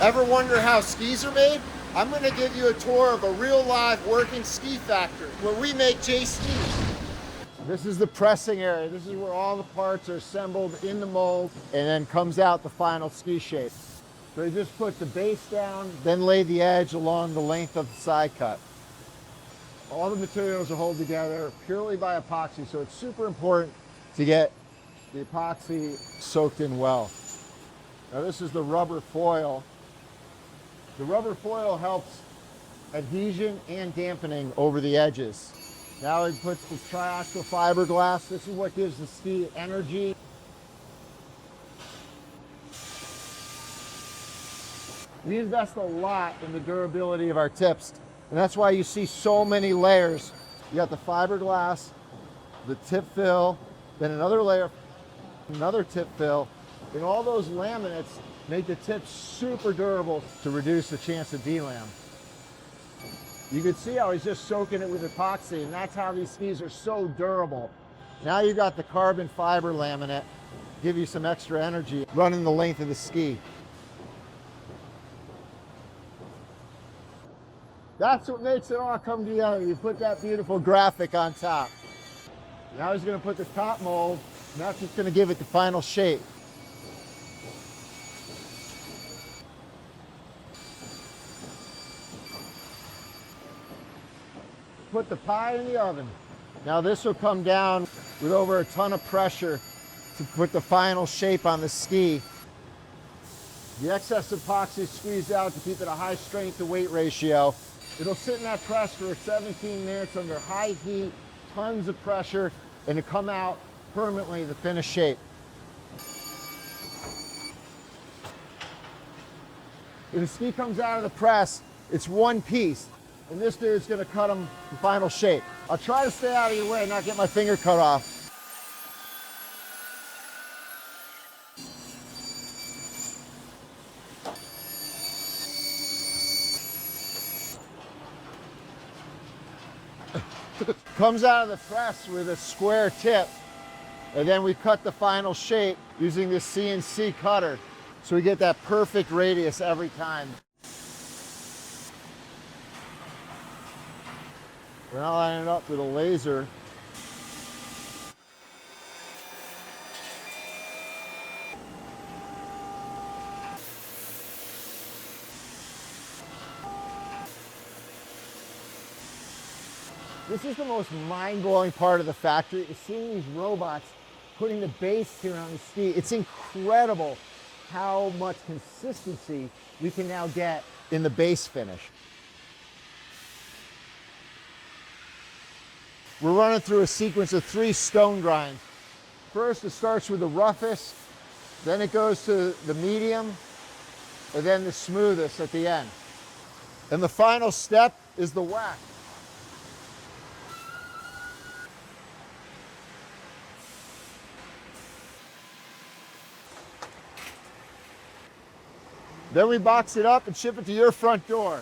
Ever wonder how skis are made? I'm going to give you a tour of a real live working ski factory where we make J skis. This is the pressing area. This is where all the parts are assembled in the mold and then comes out the final ski shape. So you just put the base down, then lay the edge along the length of the side cut. All the materials are held together purely by epoxy, so it's super important to get the epoxy soaked in well. Now this is the rubber foil. The rubber foil helps adhesion and dampening over the edges. Now we put the triaxial fiberglass. This is what gives the ski energy. We invest a lot in the durability of our tips, and that's why you see so many layers. You got the fiberglass, the tip fill, then another layer, another tip fill, and all those laminates make the tips super durable to reduce the chance of delam. You can see how he's just soaking it with epoxy, and that's how these skis are so durable. Now you got the carbon fiber laminate, give you some extra energy running the length of the ski. That's what makes it all come together. You put that beautiful graphic on top. Now he's going to put the top mold, and that's just going to give it the final shape. Put the pie in the oven. Now this will come down with over a ton of pressure to put the final shape on the ski. The excess epoxy is squeezed out to keep it a high strength to weight ratio. It'll sit in that press for 17 minutes under high heat, tons of pressure, and it'll come out permanently the finished shape. When the ski comes out of the press, it's one piece, and this dude's gonna cut them the final shape. I'll try to stay out of your way and not get my finger cut off. Comes out of the press with a square tip, and then we cut the final shape using this CNC cutter, so we get that perfect radius every time. We're now lining it up with a laser. This is the most mind-blowing part of the factory, is seeing these robots putting the base here on the ski. It's incredible how much consistency we can now get in the base finish. We're running through a sequence of 3 stone grinds. First, it starts with the roughest, then it goes to the medium, and then the smoothest at the end. And the final step is the wax. Then we box it up and ship it to your front door.